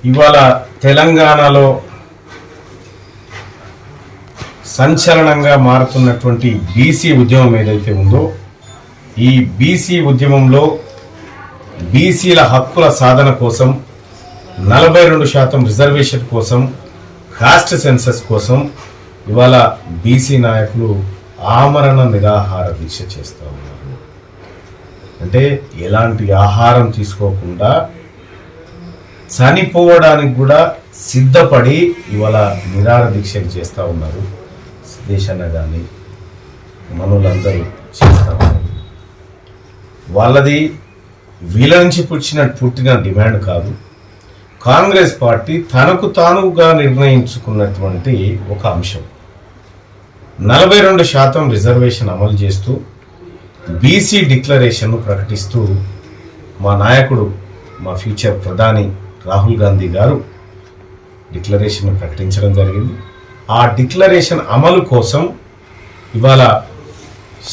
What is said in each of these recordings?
ఇవాళ తెలంగాణలో సంచలనంగా మారుతున్నటువంటి బీసీ ఉద్యమం ఏదైతే ఉందో, ఈ బీసీ ఉద్యమంలో బీసీల హక్కుల సాధన కోసం 42% రిజర్వేషన్ కోసం, కాస్ట్ సెన్సస్ కోసం ఇవాళ బీసీ నాయకులు ఆమరణ నిరాహార దీక్ష చేస్తూ ఉన్నారు. అంటే ఎలాంటి ఆహారం తీసుకోకుండా చనిపోవడానికి కూడా సిద్ధపడి ఇవాళ నిరాహార దీక్షలు చేస్తూ ఉన్నారు. దేశన్న కానీ మనోళ్ళందరూ చేస్తూ ఉన్నారు. వాళ్ళది వీళ్ళ నుంచి పుట్టిన డిమాండ్ కాదు. కాంగ్రెస్ పార్టీ తనకు తానుగా నిర్ణయించుకున్నటువంటి ఒక అంశం. 42% రిజర్వేషన్ అమలు చేస్తూ బీసీ డిక్లరేషన్ను ప్రకటిస్తూ మా నాయకుడు, మా ఫ్యూచర్ ప్రధాని రాహుల్ గాంధీ గారు డిక్లరేషన్ను ప్రకటించడం జరిగింది. ఆ డిక్లరేషన్ అమలు కోసం ఇవాళ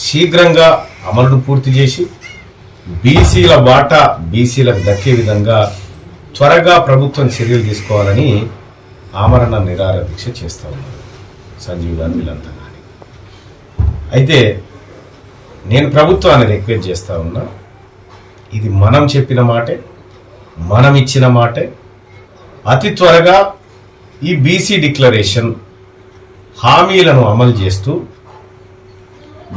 శీఘ్రంగా అమలును పూర్తి చేసి బీసీల వాటా బీసీలకు దక్కే విధంగా త్వరగా ప్రభుత్వం చర్యలు తీసుకోవాలని ఆమరణ నిరాహార దీక్ష చేస్తూ ఉన్నారు సంజీవ్ గారు వీళ్ళంతా. కానీ అయితే నేను ప్రభుత్వాన్ని రిక్వెస్ట్ చేస్తూ ఉన్నా, ఇది మనం చెప్పిన మాటే, మనం ఇచ్చిన మాటే. అతి త్వరగా ఈ బీసీ డిక్లరేషన్ హామీలను అమలు చేస్తూ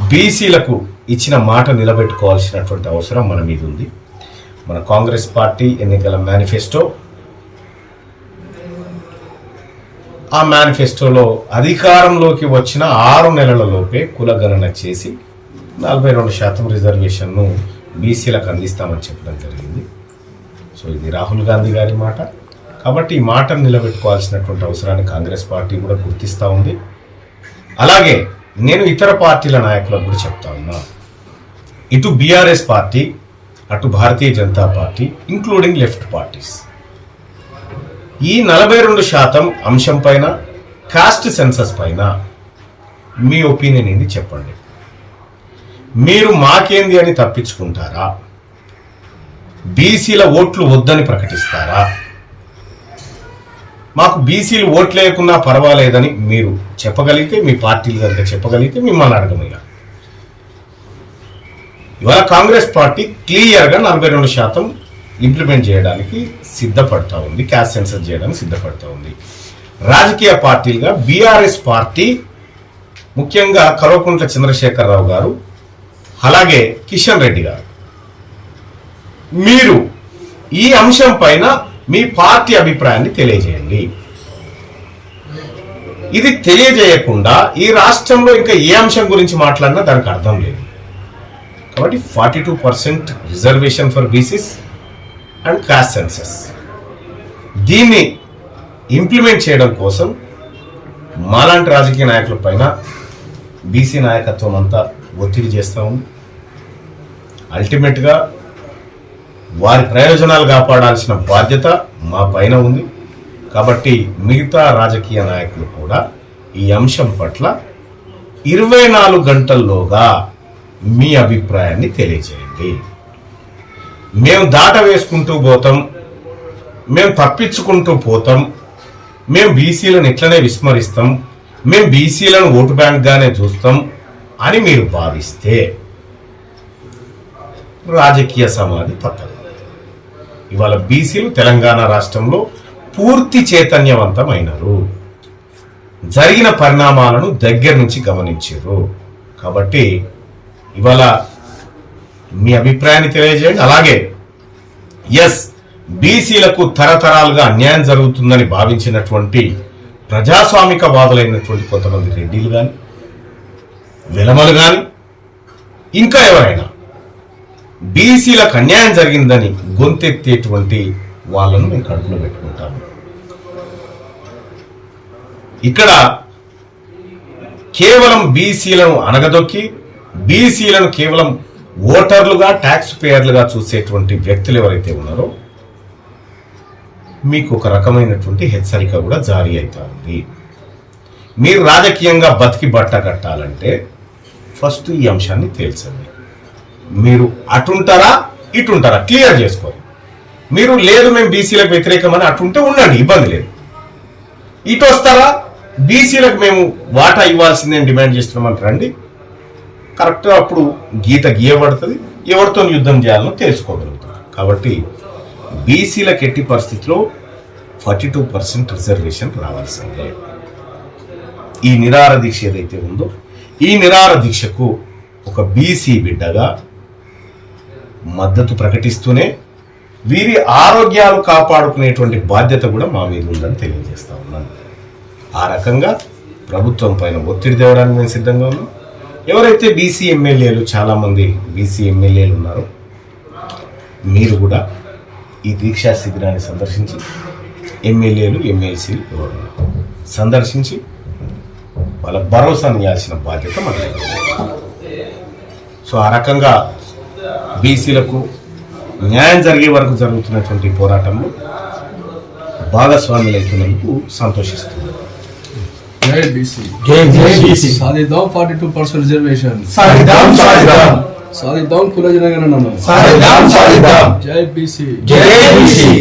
బీసీలకు ఇచ్చిన మాట నిలబెట్టుకోవాల్సినటువంటి అవసరం మన మీద ఉంది. మన కాంగ్రెస్ పార్టీ ఎన్నికల మేనిఫెస్టో, ఆ మేనిఫెస్టోలో అధికారంలోకి వచ్చిన 6 నెలలలోపే కులగణన చేసి 42% రిజర్వేషన్ను బీసీలకు అందిస్తామని చెప్పడం జరిగింది. సో ఇది రాహుల్ గాంధీ గారి మాట. కాబట్టి ఈ మాటను నిలబెట్టుకోవాల్సినటువంటి అవసరాన్ని కాంగ్రెస్ పార్టీ కూడా గుర్తిస్తూ ఉంది. అలాగే నేను ఇతర పార్టీల నాయకులకు కూడా చెప్తా ఉన్నా, ఇటు బీఆర్ఎస్ పార్టీ, అటు Bharatiya Janata party, including left parties, ఈ 42% అంశం పైన, కాస్ట్ సెన్సస్ పైన మీ ఒపీనియన్ ఏంది చెప్పండి. మీరు మాకేంది అని తప్పించుకుంటారా? బీసీల ఓట్లు వద్దని ప్రకటిస్తారా? మాకు బీసీలు ఓట్లు లేకున్నా పర్వాలేదని మీరు చెప్పగలిగితే, మీ పార్టీలు కనుక చెప్పగలిగితే మిమ్మల్ని అడగమయ్యా. ఇవాళ కాంగ్రెస్ పార్టీ క్లియర్గా 42% ఇంప్లిమెంట్ చేయడానికి సిద్ధపడతా ఉంది, క్యాస్ట్ సెన్సస్ చేయడానికి సిద్ధపడతా ఉంది. రాజకీయ పార్టీలుగా బీఆర్ఎస్ పార్టీ, ముఖ్యంగా కల్వకుంట్ల చంద్రశేఖరరావు గారు, అలాగే కిషన్ రెడ్డి గారు, మీరు ఈ అంశం పైన మీ పార్టీ అభిప్రాయాన్ని తెలియజేయండి. ఇది తెలియజేయకుండా ఈ రాష్ట్రంలో ఇంకా ఏ అంశం గురించి మాట్లాడినా దానికి అర్థం లేదు. కాబట్టి 42% reservation for BCs and cost census, దీన్ని ఇంప్లిమెంట్ చేయడం కోసం మాలాంటి రాజకీయ నాయకుల పైన బీసీ నాయకత్వం అంతా ఒత్తిడి చేస్తూ ఉంది. అల్టిమేట్గా వారి ప్రయోజనాలు కాపాడాల్సిన బాధ్యత మా పైన ఉంది. కాబట్టి మిగతా రాజకీయ నాయకులు కూడా ఈ అంశం పట్ల 24 గంటల్లోగా మీ అభిప్రాయాన్ని తెలియజేయండి. మేము దాట వేసుకుంటూ పోతాం, మేము తప్పించుకుంటూ పోతాం, మేము బీసీలను ఇట్లనే విస్మరిస్తాం, మేము బీసీలను ఓటు బ్యాంక్గానే చూస్తాం అని మీరు భావిస్తే రాజకీయ సమాధి తప్పదు. ఇవాళ బీసీలు తెలంగాణ రాష్ట్రంలో పూర్తి చైతన్యవంతమైనరు, జరిగిన పరిణామాలను దగ్గర నుంచి గమనించారు. కాబట్టి ఇవాళ మీ అభిప్రాయాన్ని తెలియజేయండి. అలాగే బీసీలకు తరతరాలుగా అన్యాయం జరుగుతుందని భావించినటువంటి ప్రజాస్వామిక వాదులైనటువంటి కొంతమంది రెడ్డిలు కానీ, వెలమలు కానీ, ఇంకా ఎవరైనా బీసీలకు అన్యాయం జరిగిందని గొంతెత్తేటువంటి వాళ్ళను మేము కడుపులో పెట్టుకుంటాము. ఇక్కడ కేవలం బీసీలను అనగదొక్కి బీసీలను కేవలం ఓటర్లుగా, ట్యాక్స్ పేయర్లుగా చూసేటువంటి వ్యక్తులు ఎవరైతే ఉన్నారో మీకు ఒక రకమైనటువంటి హెచ్చరిక కూడా జారీ అవుతా ఉంది. మీరు రాజకీయంగా బతికి బట్ట కట్టాలంటే ఫస్ట్ ఈ అంశాన్ని తేల్చండి. మీరు అటుంటారా ఇటుంటారా క్లియర్ చేసుకోండి. మీరు లేదు మేము బీసీలకు వ్యతిరేకమని అటుంటే ఉండండి, ఇబ్బంది లేదు. ఇటు వస్తారా బీసీలకు మేము వాటా ఇవ్వాల్సిందే డిమాండ్ చేస్తున్నామని రండి, కరెక్ట్గా అప్పుడు గీత గీయబడుతుంది, ఎవరితో యుద్ధం చేయాలనో తెలుసుకోగలుగుతారు. కాబట్టి బీసీలకు ఎట్టి పరిస్థితిలో 42% రిజర్వేషన్ రావాల్సిందే. ఈ నిరాహార దీక్ష ఏదైతే ఉందో ఈ నిరాహార దీక్షకు ఒక బీసీ బిడ్డగా మద్దతు ప్రకటిస్తూనే వీరి ఆరోగ్యాలు కాపాడుకునేటువంటి బాధ్యత కూడా మా మీద ఉందని తెలియజేస్తా ఉన్నాను. ఆ రకంగా ప్రభుత్వం పైన ఒత్తిడి తేవడానికి మేము సిద్ధంగా ఉన్నాం. ఎవరైతే బీసీ ఎమ్మెల్యేలు, చాలామంది బీసీ ఎమ్మెల్యేలు ఉన్నారో మీరు కూడా ఈ దీక్షా శిబిరాన్ని సందర్శించి, ఎమ్మెల్యేలు ఎమ్మెల్సీలు ఎవరు సందర్శించి వాళ్ళ భరోసాను ఇవ్వాల్సిన బాధ్యత మనకి. సో ఆ రకంగా బీసీలకు న్యాయం జరిగే వరకు జరుగుతున్నటువంటి పోరాటంలో భాగస్వాములు అవుతున్నందుకు సంతోషిస్తున్నాను. జై బీసీ, జై బీసీ. సాధిద్దాం 42% రిజర్వేషన్, సాధిద్దాం సాధిద్దాం సాధిద్దాం కుల జనగణన, సాధిద్దాం సాధిద్దాం. జై బీసీ, జై బీసీ.